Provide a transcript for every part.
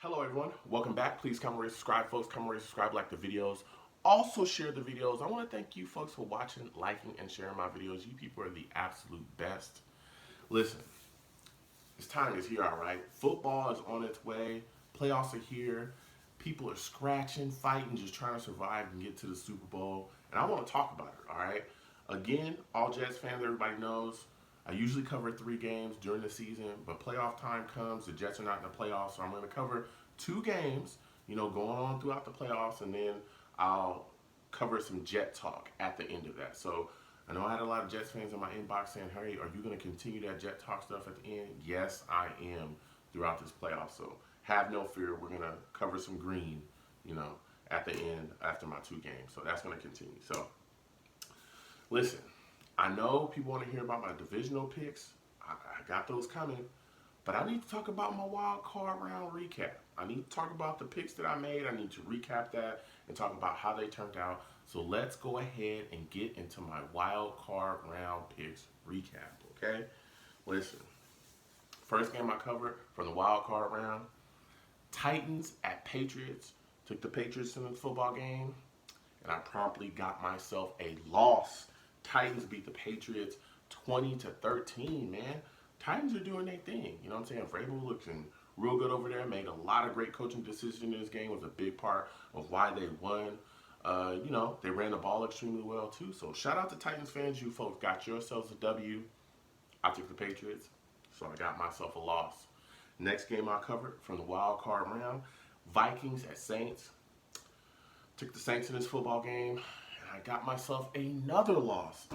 Hello everyone, welcome back. Please come rate, subscribe folks, come rate, subscribe, like the videos. Also share the videos. I want to thank you folks for watching, liking, and sharing my videos. You people are the absolute best. Listen, this time is here, all right? Football is on its way. Playoffs are here. People are scratching, fighting, just trying to survive and get to the Super Bowl. And I want to talk about it, all right? Again, all Jets fans, everybody knows, I usually cover 3 games during the season, but playoff time comes. The Jets are not in the playoffs, so I'm going to cover 2 games, going on throughout the playoffs, and then I'll cover some Jet talk at the end of that. So I know I had a lot of Jets fans in my inbox saying, "Hey, are you going to continue that Jet talk stuff at the end?" Yes, I am throughout this playoff. So have no fear. We're going to cover some green, at the end after my 2 games. So that's going to continue. So listen, I know people want to hear about my divisional picks. I got those coming. But I need to talk about my wild card round recap. I need to talk about the picks that I made. I need to recap that and talk about how they turned out. So let's go ahead and get into my wild card round picks recap, okay? Listen, first game I covered from the wild card round, Titans at Patriots. Took the Patriots in the football game, and I promptly got myself a loss. Titans beat the Patriots 20-13, man. Titans are doing their thing. You know what I'm saying? Vrabel looking real good over there. Made a lot of great coaching decisions in this game. Was a big part of why they won. They ran the ball extremely well too. So shout out to Titans fans. You folks got yourselves a W. I took the Patriots, so I got myself a loss. Next game I covered from the wild card round, Vikings at Saints. Took the Saints in this football game, and I got myself another loss.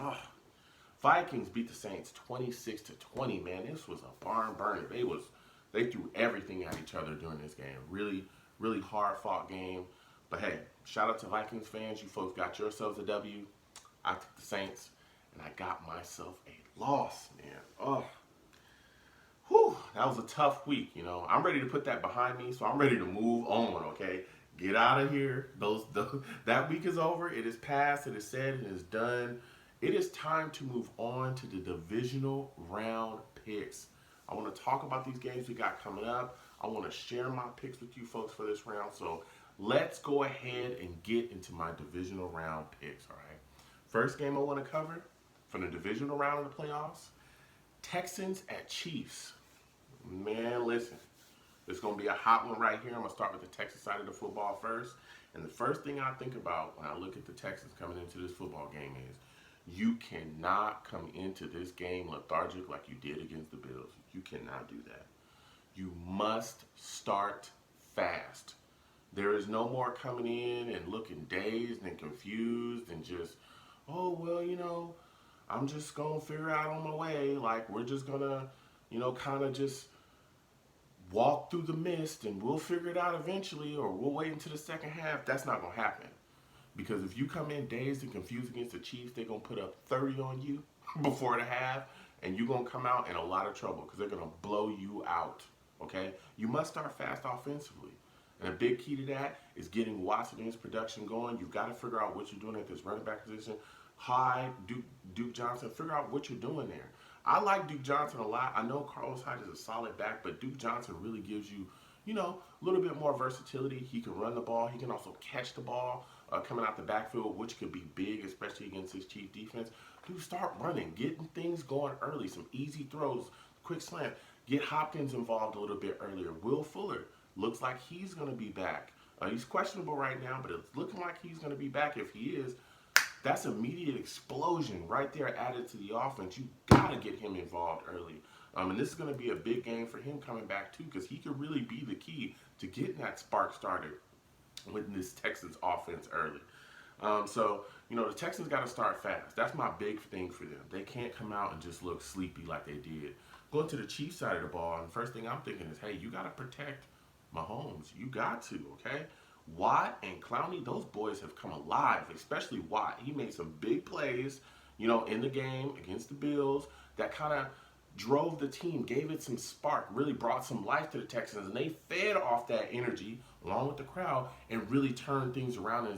Vikings beat the Saints 26-20. Man, this was a barn burner. They threw everything at each other during this game. Really, really hard fought game. But hey, shout out to Vikings fans. You folks got yourselves a W. I took the Saints, and I got myself a loss, man. That was a tough week. I'm ready to put that behind me, so I'm ready to move on. Okay, get out of here. That week is over. It is past. It is said. It is done. It is time to move on to the divisional round picks. I want to talk about these games we got coming up. I want to share my picks with you folks for this round. So let's go ahead and get into my divisional round picks, all right? First game I want to cover from the divisional round of the playoffs, Texans at Chiefs. Man, listen, it's going to be a hot one right here. I'm going to start with the Texas side of the football first. And the first thing I think about when I look at the Texans coming into this football game is, you cannot come into this game lethargic like you did against the Bills. You cannot do that. You must start fast. There is no more coming in and looking dazed and confused and just, I'm just going to figure out on my way. Like, we're just going to, kind of just walk through the mist and we'll figure it out eventually, or we'll wait until the second half. That's not going to happen. Because if you come in dazed and confused against the Chiefs, they're going to put up 30 on you before the half, and you're going to come out in a lot of trouble because they're going to blow you out, okay? You must start fast offensively. And a big key to that is getting Watson and his production going. You've got to figure out what you're doing at this running back position. Hyde, Duke Johnson, figure out what you're doing there. I like Duke Johnson a lot. I know Carlos Hyde is a solid back, but Duke Johnson really gives you, a little bit more versatility. He can run the ball. He can also catch the ball coming out the backfield, which could be big, especially against his Chief defense. Dude, start running, getting things going early, some easy throws, quick slant. Get Hopkins involved a little bit earlier. Will Fuller looks like he's going to be back. He's questionable right now, but it's looking like he's going to be back. If he is, that's immediate explosion right there added to the offense. You got to get him involved early. And this is going to be a big game for him coming back, too, because he could really be the key to getting that spark started with this Texans offense early. The Texans got to start fast. That's my big thing for them. They can't come out and just look sleepy like they did. Going to the Chiefs side of the ball, and the first thing I'm thinking is, hey, you got to protect Mahomes. You got to, okay? Watt and Clowney, those boys have come alive, especially Watt. He made some big plays, in the game against the Bills that kind of drove the team, gave it some spark, really brought some life to the Texans, and they fed off that energy along with the crowd and really turned things around in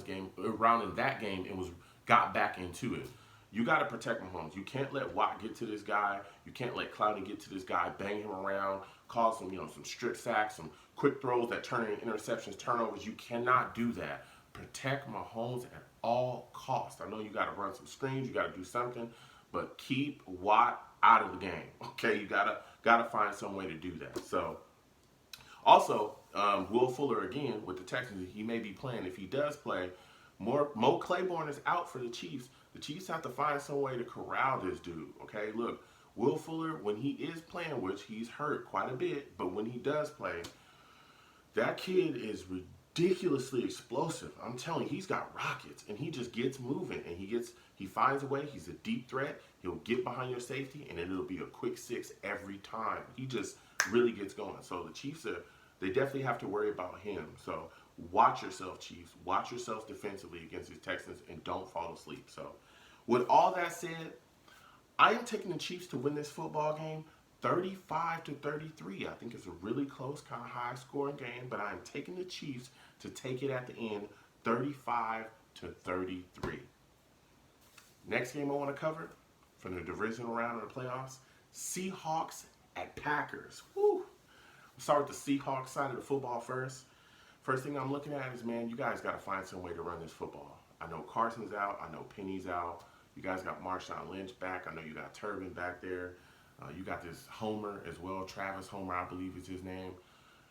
that game, and got back into it. You got to protect Mahomes. You can't let Watt get to this guy. You can't let Clowney get to this guy, bang him around, cause some strip sacks, some quick throws that turn into interceptions, turnovers. You cannot do that. Protect Mahomes at all costs. I know you got to run some screens, you got to do something, but keep Watt out of the game. Okay, you gotta find some way to do that. So, also, Will Fuller again with the Texans. He may be playing. If he does play, Mo Claiborne is out for the Chiefs. The Chiefs have to find some way to corral this dude. Okay, look, Will Fuller, when he is playing, which he's hurt quite a bit, but when he does play, that kid is ridiculously explosive. I'm telling you, he's got rockets, and he just gets moving, and he finds a way. He's a deep threat. He'll get behind your safety, and it'll be a quick six every time. He just really gets going. So the Chiefs they definitely have to worry about him. So watch yourself, Chiefs. Watch yourselves defensively against these Texans, and don't fall asleep. So with all that said, I am taking the Chiefs to win this football game 35-33. I think it's a really close, kind of high-scoring game, but I am taking the Chiefs to take it at the end 35-33. Next game I want to cover from the divisional round of the playoffs, Seahawks at Packers. Woo! We'll start with the Seahawks side of the football first. First thing I'm looking at is, man, you guys got to find some way to run this football. I know Carson's out. I know Penny's out. You guys got Marshawn Lynch back. I know you got Turbin back there. You got this Homer as well. Travis Homer, I believe is his name.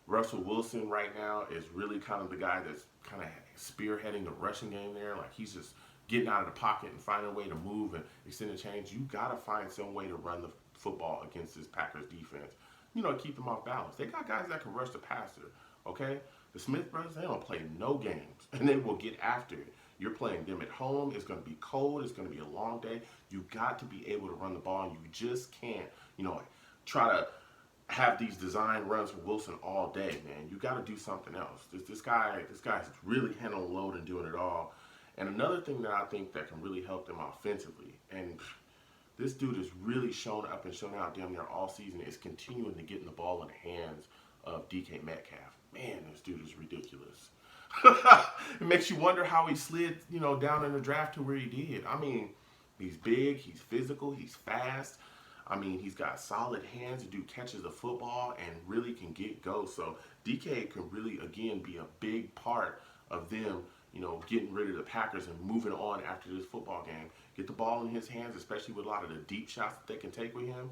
Russell Wilson right now is really kind of the guy that's kind of spearheading the rushing game there. Like, he's just getting out of the pocket and finding a way to move and extend the change. You got to find some way to run the football against this Packers defense. You know, keep them off balance. They got guys that can rush the passer, okay? The Smith brothers, they don't play no games, and they will get after it. You're playing them at home. It's going to be cold. It's going to be a long day. You got to be able to run the ball, and you just can't, try to have these design runs for Wilson all day, man. You got to do something else. This guy's really handling load and doing it all. And another thing that I think that can really help them offensively, and this dude has really shown up and shown out damn near all season, is continuing to get the ball in the hands of DK Metcalf. Man, this dude is ridiculous. It makes you wonder how he slid, down in the draft to where he did. I mean, he's big, he's physical, he's fast. I mean, he's got solid hands. The dude catches the football and really can get go. So DK can really, again, be a big part of them, getting rid of the Packers and moving on after this football game. Get the ball in his hands, especially with a lot of the deep shots that they can take with him.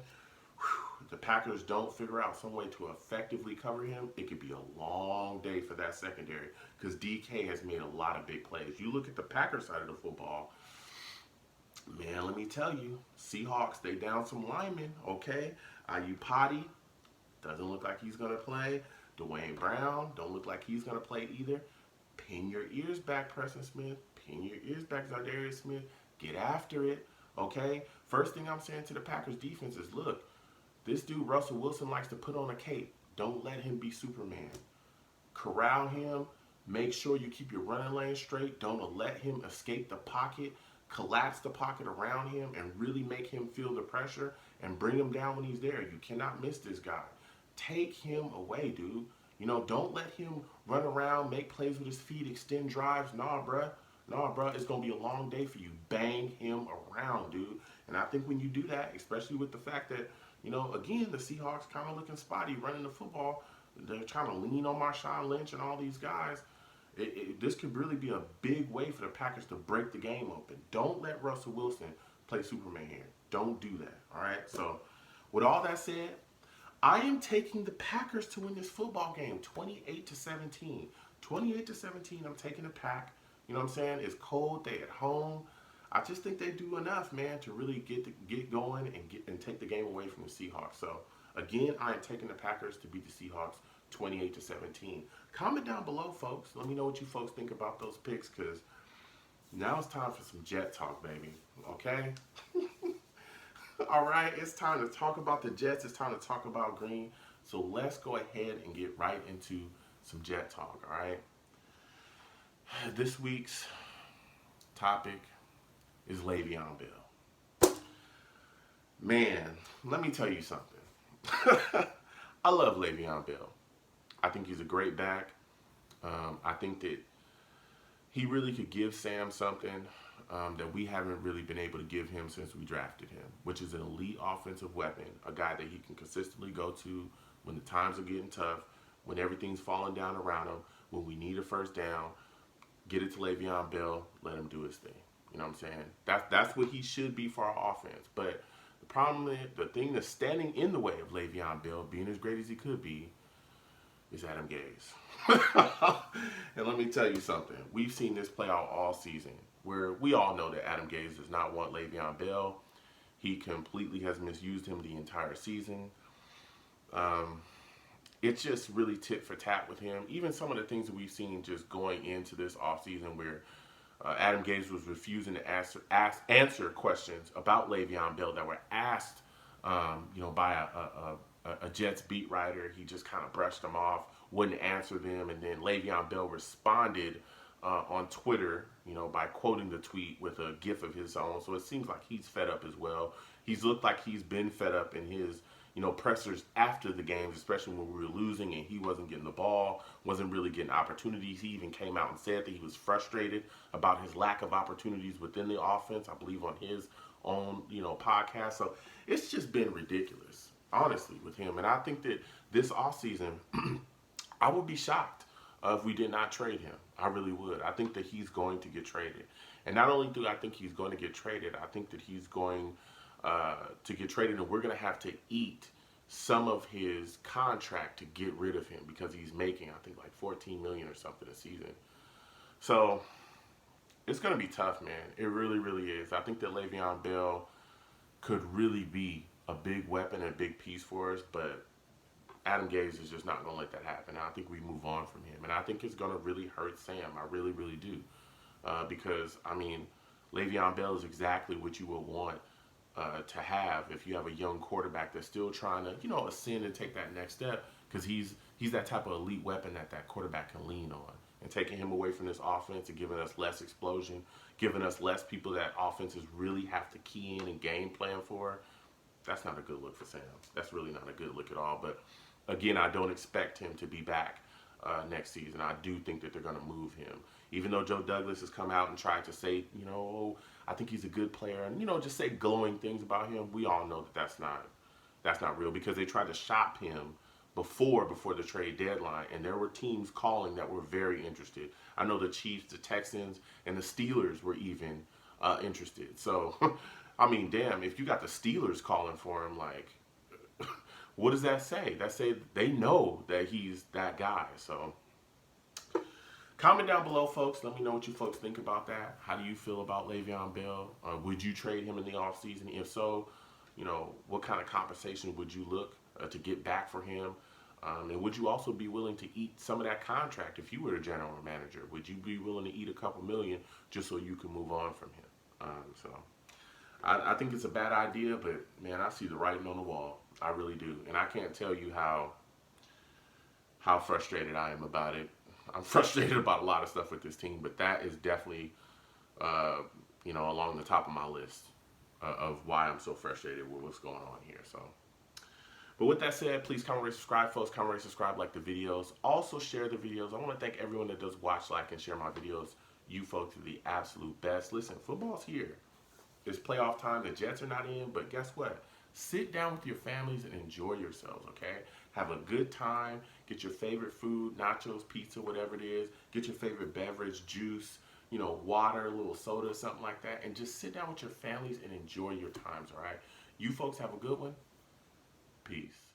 If the Packers don't figure out some way to effectively cover him, it could be a long day for that secondary, because DK has made a lot of big plays. You look at the Packers side of the football, man, let me tell you, Seahawks, they down some linemen, okay? Potty doesn't look like he's going to play. Dwayne Brown don't look like he's going to play either. Pin your ears back, Preston Smith. Pin your ears back, Zardarius Smith. Get after it, okay? First thing I'm saying to the Packers defense is, look, this dude, Russell Wilson, likes to put on a cape. Don't let him be Superman. Corral him. Make sure you keep your running lane straight. Don't let him escape the pocket. Collapse the pocket around him and really make him feel the pressure and bring him down when he's there. You cannot miss this guy. Take him away, dude. Don't let him run around, make plays with his feet, extend drives. Nah, bruh. It's going to be a long day for you. Bang him around, dude. And I think when you do that, especially with the fact that, again, the Seahawks kind of looking spotty running the football. They're trying to lean on Marshawn Lynch and all these guys. This could really be a big way for the Packers to break the game open. Don't let Russell Wilson play Superman here. Don't do that, all right? So with all that said, I am taking the Packers to win this football game 28-17. 28-17, I'm taking the Pack. You know what I'm saying? It's cold. They at home. I just think they do enough, man, to really get going and take the game away from the Seahawks. So, again, I am taking the Packers to beat the Seahawks 28-17. Comment down below, folks. Let me know what you folks think about those picks, because now it's time for some Jet talk, baby. Okay? All right, it's time to talk about the Jets. It's time to talk about Green. So let's go ahead and get right into some Jet talk, all right? This week's topic is Le'Veon Bell. Man, let me tell you something. I love Le'Veon Bell. I think he's a great back. I think that he really could give Sam something that we haven't really been able to give him since we drafted him, which is an elite offensive weapon, a guy that he can consistently go to when the times are getting tough, when everything's falling down around him, when we need a first down, get it to Le'Veon Bell, let him do his thing. You know what I'm saying? That's what he should be for our offense. But the problem is, the thing that's standing in the way of Le'Veon Bell being as great as he could be is Adam Gase. And let me tell you something. We've seen this play out all season, where we all know that Adam Gase does not want Le'Veon Bell. He completely has misused him the entire season. It's just really tit for tat with him. Even some of the things that we've seen just going into this offseason where Adam Gase was refusing to answer questions about Le'Veon Bell that were asked, by a Jets beat writer. He just kind of brushed them off, wouldn't answer them, and then Le'Veon Bell responded on Twitter, by quoting the tweet with a GIF of his own. So it seems like he's fed up as well. He's looked like he's been fed up in his pressers after the games, especially when we were losing and he wasn't getting the ball, wasn't really getting opportunities. He even came out and said that he was frustrated about his lack of opportunities within the offense, I believe on his own, podcast. So it's just been ridiculous, honestly, with him. And I think that this offseason, I would be shocked if we did not trade him. I really would. I think that he's going to get traded. And not only do I think he's going to get traded, I think that he's going to get traded, and we're going to have to eat some of his contract to get rid of him because he's making, I think, like $14 million or something a season. So it's going to be tough, man. It really, really is. I think that Le'Veon Bell could really be a big weapon and a big piece for us, but Adam Gase is just not going to let that happen. I think we move on from him, and I think it's going to really hurt Sam. I really, really do, because Le'Veon Bell is exactly what you would want to have if you have a young quarterback that's still trying to, ascend and take that next step, because he's that type of elite weapon that quarterback can lean on. And taking him away from this offense and giving us less explosion, giving us less people that offenses really have to key in and game plan for, that's not a good look for Sam. That's really not a good look at all. But again, I don't expect him to be back next season. I do think that they're going to move him. Even though Joe Douglas has come out and tried to say, I think he's a good player, and just say glowing things about him, we all know that that's not real, because they tried to shop him before the trade deadline, and there were teams calling that were very interested. I know the Chiefs, the Texans, and the Steelers were even interested. So, damn, if you got the Steelers calling for him, like, what does that say? That say they know that he's that guy. So comment down below, folks. Let me know what you folks think about that. How do you feel about Le'Veon Bell? Would you trade him in the offseason? If so, what kind of compensation would you look to get back for him? And would you also be willing to eat some of that contract if you were the general manager? Would you be willing to eat a couple million just so you can move on from him? I think it's a bad idea, but, man, I see the writing on the wall. I really do. And I can't tell you how frustrated I am about it. I'm frustrated about a lot of stuff with this team, but that is definitely, along the top of my list of why I'm so frustrated with what's going on here. So, but with that said, please comment, rate, subscribe, folks. Comment, rate, subscribe, like the videos. Also share the videos. I want to thank everyone that does watch, like, and share my videos. You folks are the absolute best. Listen, football's here. It's playoff time. The Jets are not in, but guess what? Sit down with your families and enjoy yourselves, okay? Have a good time. Get your favorite food, nachos, pizza, whatever it is. Get your favorite beverage, juice, water, a little soda, something like that. And just sit down with your families and enjoy your times, all right? You folks have a good one. Peace.